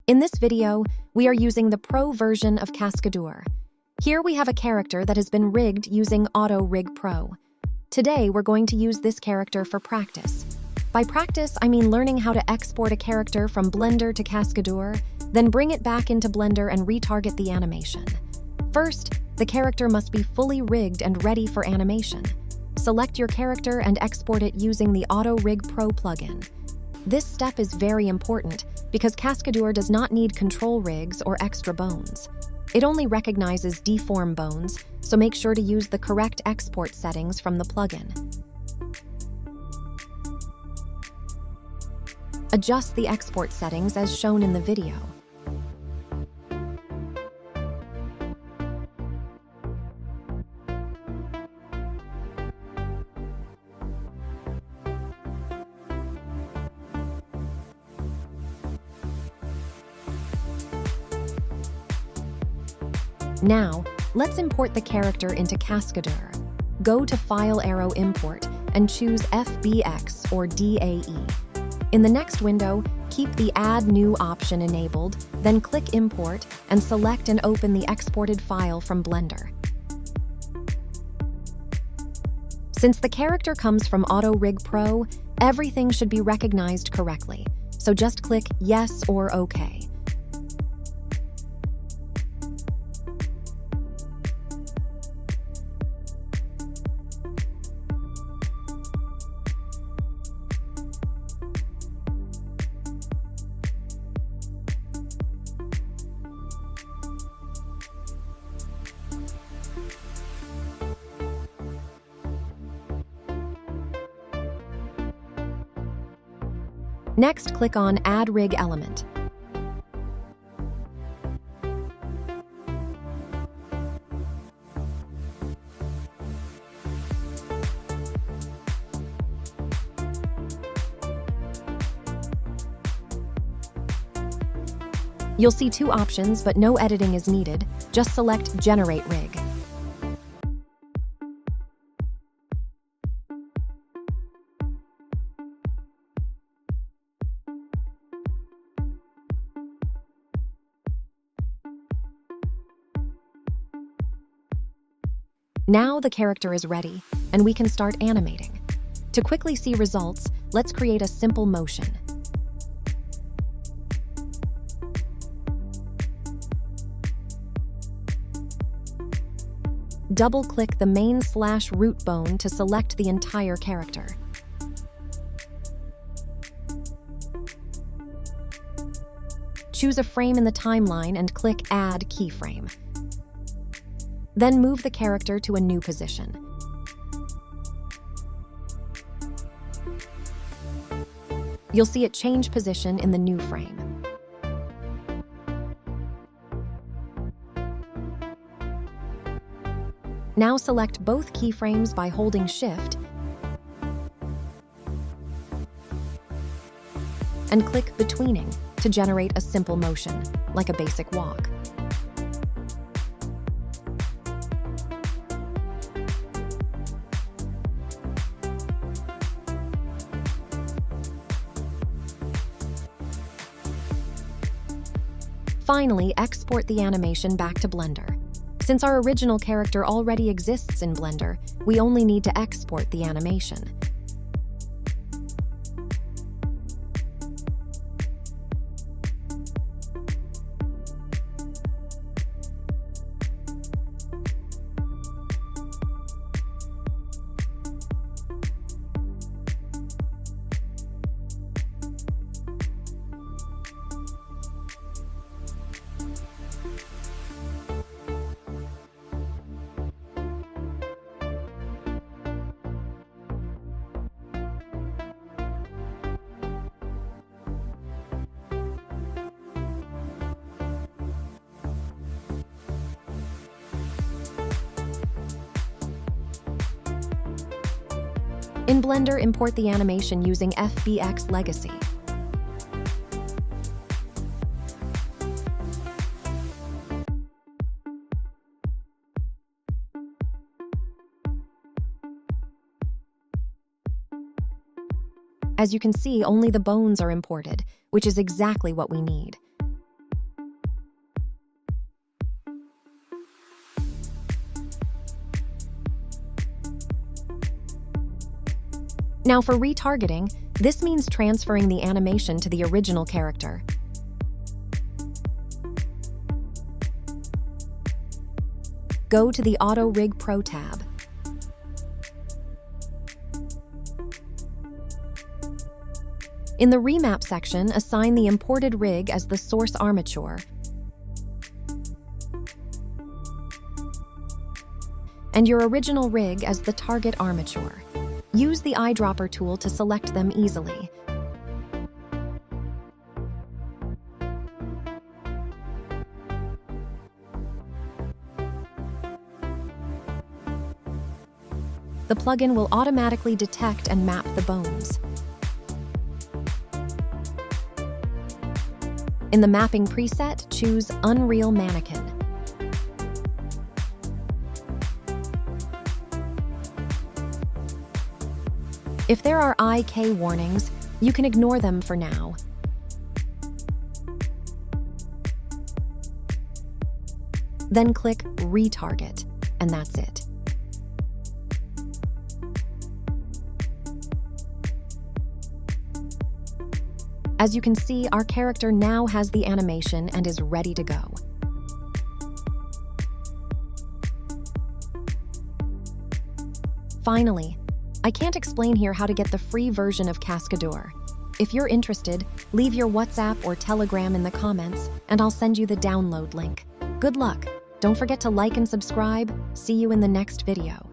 In this video, we are using the Pro version of Cascadeur. Here we have a character that has been rigged using Auto-Rig Pro. Today, we're going to use this character for practice. By practice, I mean learning how to export a character from Blender to Cascadeur, then bring it back into Blender and retarget the animation. First, the character must be fully rigged and ready for animation. Select your character and export it using the Auto-Rig Pro plugin. This step is very important because Cascadeur does not need control rigs or extra bones. It only recognizes deform bones, so make sure to use the correct export settings from the plugin. Adjust the export settings as shown in the video. Now, let's import the character into Cascadeur. Go to File Arrow Import and choose FBX or DAE. In the next window, keep the Add New option enabled, then click Import and select and open the exported file from Blender. Since the character comes from Auto-Rig Pro, everything should be recognized correctly, so just click Yes or OK. Next, click on Add Rig Element. You'll see two options, but no editing is needed. Just select Generate Rig. Now the character is ready, and we can start animating. To quickly see results, let's create a simple motion. Double-click the main/root bone to select the entire character. Choose a frame in the timeline and click Add Keyframe. Then move the character to a new position. You'll see it change position in the new frame. Now select both keyframes by holding Shift and click the tweening to generate a simple motion, like a basic walk. Finally, export the animation back to Blender. Since our original character already exists in Blender, we only need to export the animation. In Blender, import the animation using FBX Legacy. As you can see, only the bones are imported, which is exactly what we need. Now for retargeting, this means transferring the animation to the original character. Go to the Auto-Rig Pro tab. In the Remap section, assign the imported rig as the source armature and your original rig as the target armature. Use the eyedropper tool to select them easily. The plugin will automatically detect and map the bones. In the mapping preset, choose Unreal Mannequin. If there are IK warnings, you can ignore them for now. Then click Retarget, and that's it. As you can see, our character now has the animation and is ready to go. Finally, I can't explain here how to get the free version of Cascadeur. If you're interested, leave your WhatsApp or Telegram in the comments, and I'll send you the download link. Good luck! Don't forget to like and subscribe. See you in the next video.